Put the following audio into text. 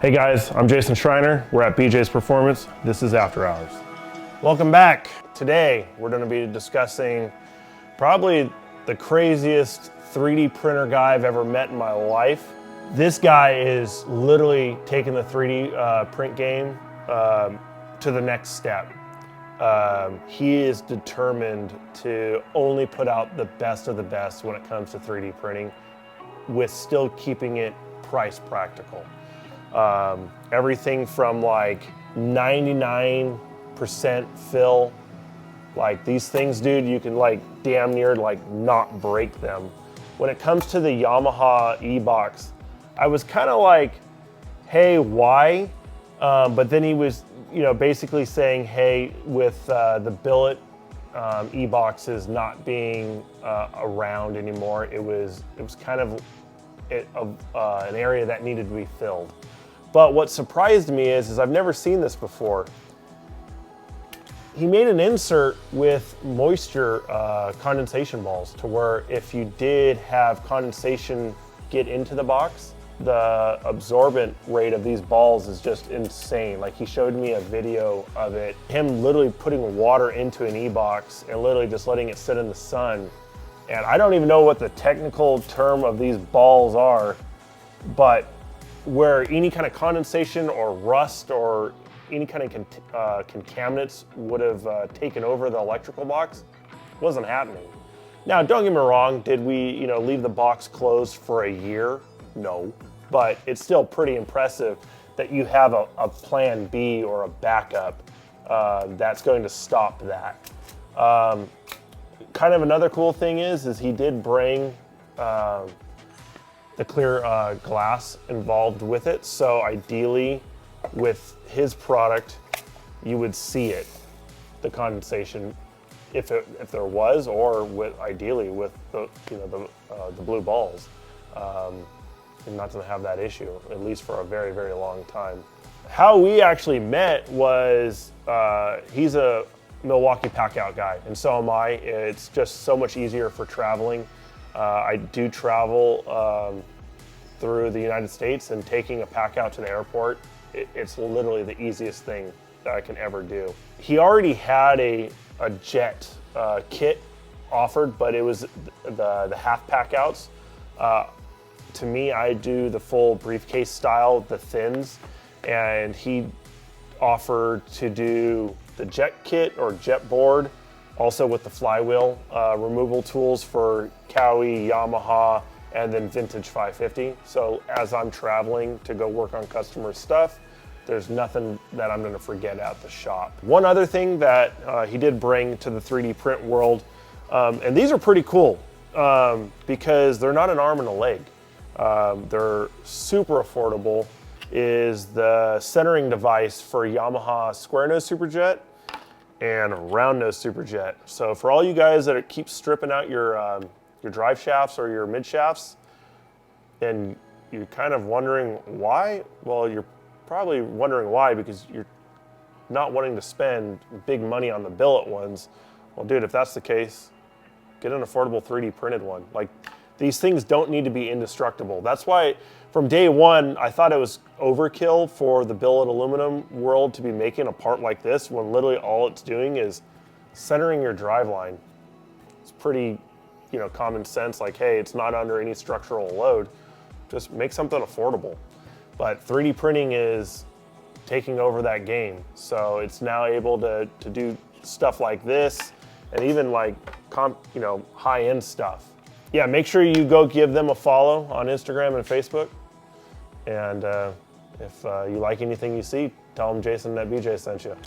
Hey guys, I'm Jason Schreiner. We're at BJ's Performance. This is After Hours. Welcome back. Today, we're going to be discussing probably the craziest 3D printer guy I've ever met in my life. This guy is literally taking the 3D print game to the next step. He is determined to only put out the best of the best when it comes to 3D printing, with still keeping it price practical. Everything from like 99% fill, like these things, dude, you can like damn near like not break them. When it comes to the Yamaha Ebox, I was kind of like, hey, why? But then he was, basically saying, hey, with the billet Eboxes not being around anymore, it was kind of an area that needed to be filled. But what surprised me is I've never seen this before. He made an insert with moisture condensation balls, to where if you did have condensation get into the box, the absorbent rate of these balls is just insane. Like, he showed me a video of it, him literally putting water into an e-box and literally just letting it sit in the sun. And I don't even know what the technical term of these balls are, but where any kind of condensation or rust or any kind of contaminants would have taken over the electrical box, wasn't happening. Now, don't get me wrong, did we leave the box closed for a year? No, but it's still pretty impressive that you have a plan B or a backup that's going to stop that. Kind of another cool thing is he did bring the clear glass involved with it. So ideally, with his product, you would see it, the condensation, if there was, or ideally with the blue balls, and not to have that issue, at least for a very, very long time. How we actually met was he's a Milwaukee pack out guy, and so am I. It's just so much easier for traveling. I do travel through the United States, and taking a pack out to the airport, it's literally the easiest thing that I can ever do. He already had a jet kit offered, but it was the half pack outs. To me, I do the full briefcase style, the thins, and he offered to do the jet kit or jet board, also with the flywheel removal tools for Cowie, Yamaha, and then vintage 550. So as I'm traveling to go work on customer stuff, there's nothing that I'm gonna forget at the shop. One other thing that he did bring to the 3D print world, and these are pretty cool because they're not an arm and a leg. They're super affordable, is the centering device for Yamaha square nose Superjet and round nose Superjet. So for all you guys that keep stripping out your drive shafts or your mid shafts, and you're kind of wondering why, well, you're probably wondering why because you're not wanting to spend big money on the billet ones. Well, dude, if that's the case, get an affordable 3D printed one. Like, these things don't need to be indestructible. That's why from day one, I thought it was overkill for the billet aluminum world to be making a part like this, when literally all it's doing is centering your driveline. It's pretty, common sense, like, hey, it's not under any structural load. Just make something affordable. But 3D printing is taking over that game. So it's now able to do stuff like this, and even like, high-end stuff. Yeah, make sure you go give them a follow on Instagram and Facebook. And if you like anything you see, tell them Jason at BJ sent you.